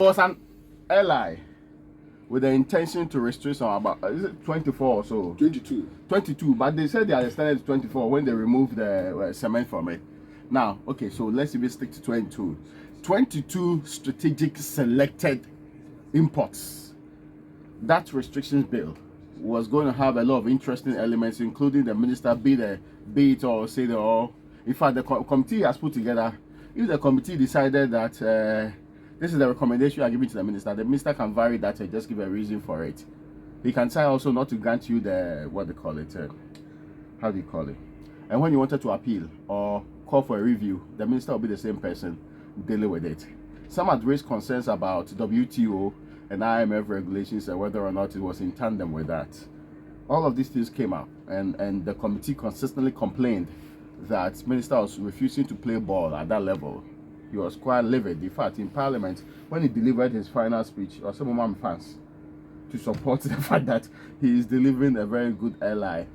It was an L.I. with the intention to restrict some about, is it 24 or so? 22. 22, but they said they are extended to 24 when they removed the cement from it. Now, okay, so let's even stick to 22. 22 strategic selected imports. That restrictions bill was going to have a lot of interesting elements, including the minister be it or say the or. In fact, the committee has put together. If the committee decided that this is the recommendation you are giving to the minister can vary that and just give a reason for it. He can say also not to grant you the what they call it. How do you call it? And when you wanted to appeal or call for a review, the minister will be the same person dealing with it. Some had raised concerns about WTO and IMF regulations and whether or not it was in tandem with that. All of these things came up, and the committee consistently complained that minister was refusing to play ball at that level. He was quite livid. In fact, in Parliament, when he delivered his final speech, or some of my fans to support the fact that he is delivering a very good L.I.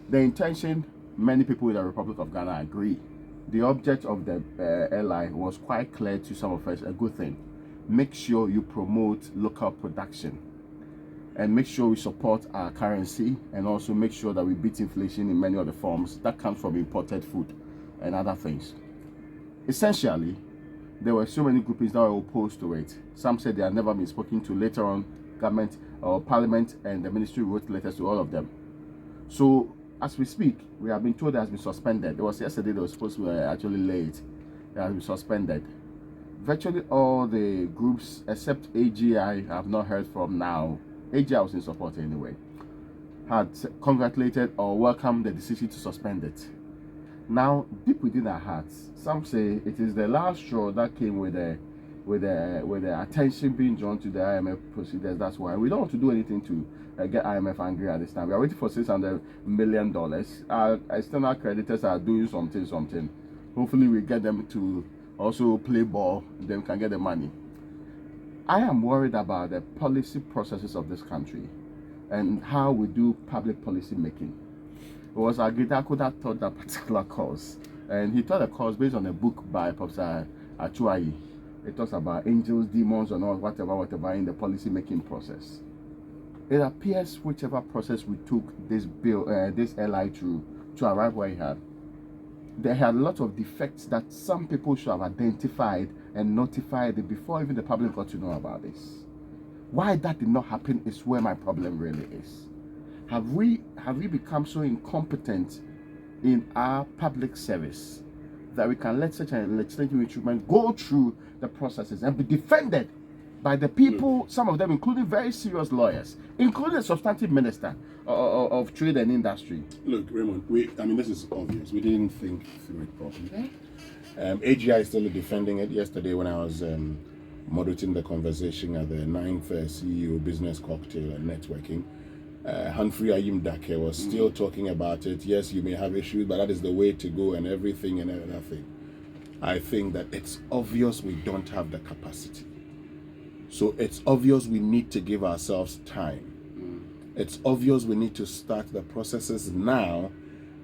The intention, many people in the Republic of Ghana agree. The object of the L.I. was quite clear to some of us, a good thing. Make sure you promote local production and make sure we support our currency, and also make sure that we beat inflation in many other forms that comes from imported food and other things. Essentially, there were so many groupings that were opposed to it. Some said they had never been spoken to. Later on, government or parliament and the ministry wrote letters to all of them. So as we speak, we have been told it has been suspended. It was yesterday they were supposed to actually late. It has been suspended. Virtually all the groups except AGI have not heard from now. AGI was in support anyway. Had congratulated or welcomed the decision to suspend it. Now, deep within our hearts, some say it is the last straw that came with the attention being drawn to the IMF procedures. That's why we don't want to do anything to get IMF angry at this time. We are waiting for $600 million. Our external creditors are doing something. Hopefully, we get them to also play ball. Then we can get the money. I am worried about the policy processes of this country and how we do public policy making. It was Agitaku that taught that particular course, and he taught a course based on a book by Professor Achuayi. It talks about angels, demons, and all whatever in the policy making process. It appears whichever process we took this bill, this L.I. through to arrive where he had, there had a lot of defects that some people should have identified and notified it before even the public got to know about this. Why that did not happen is where my problem really is. Have we become so incompetent in our public service that we can let such a legislative instrument go through the processes and be defended by the people, some of them including very serious lawyers, including the substantive minister of trade and industry? Look, Raymond, this is obvious. We didn't think through it properly. AGI is still defending it. Yesterday when I was moderating the conversation at the 9th CEO Business Cocktail and Networking, Humphrey Ayim Dake was still talking about it. Yes, you may have issues, but that is the way to go and everything and everything. I think that it's obvious we don't have the capacity. So it's obvious we need to give ourselves time. It's obvious we need to start the processes now,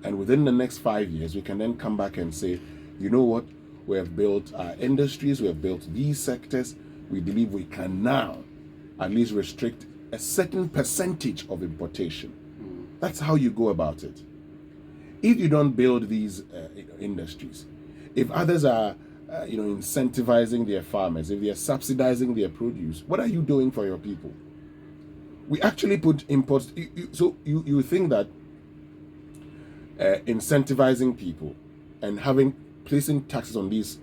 and within the next 5 years, we can then come back and say, you know what, we have built our industries, we have built these sectors, we believe we can now at least restrict a certain percentage of importation. That's how you go about it. If you don't build these industries, if others are incentivizing their farmers, if they are subsidizing their produce, what are you doing for your people? We actually put imports. So you think that incentivizing people and placing taxes on these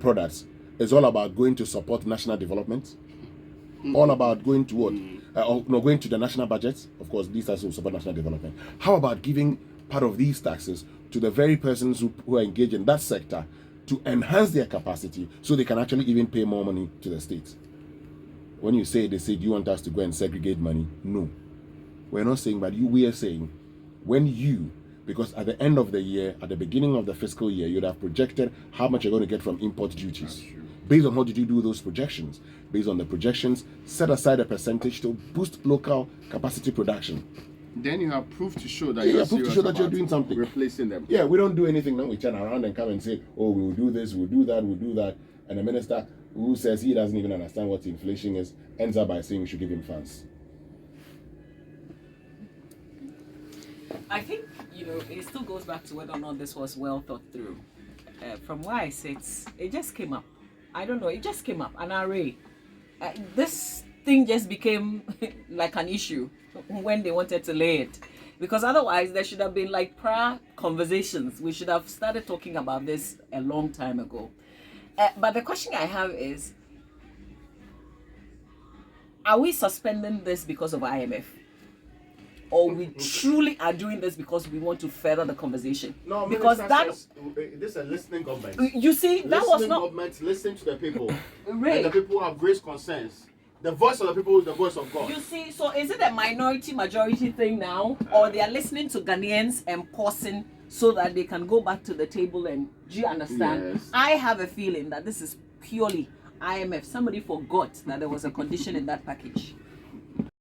products is all about going to support national development? All about going to what? Going to the national budget? Of course, these taxes will support national development. How about giving part of these taxes to the very persons who are engaged in that sector to enhance their capacity so they can actually even pay more money to the states? When you say, they say, do you want us to go and segregate money? No. We're not saying, but we are saying, because at the end of the year, at the beginning of the fiscal year, you'd have projected how much you're going to get from import duties. Based on how did you do those projections? Based on the projections, set aside a percentage to boost local capacity production. Then you have proof to show that you're doing something. Replacing them. Yeah, we don't do anything now. We turn around and come and say, oh, we'll do this, we'll do that. And the minister who says he doesn't even understand what inflation is, ends up by saying we should give him funds. I think, it still goes back to whether or not this was well thought through. From where I sit, it just came up. I don't know, it just came up. An array. This thing just became like an issue when they wanted to lay it. Because otherwise, there should have been like prior conversations. We should have started talking about this a long time ago. But the question I have is, are we suspending this because of IMF? Or we truly are doing this because we want to further the conversation? No, because this is a listening government. You see, that was Listening not government listening to the people. Ray. And the people have great concerns. The voice of the people is the voice of God. You see, so is it a majority thing now, or they are listening to Ghanaians and pausing so that they can go back to the table? And do you understand? Yes. I have a feeling that this is purely IMF. Somebody forgot that there was a condition in that package.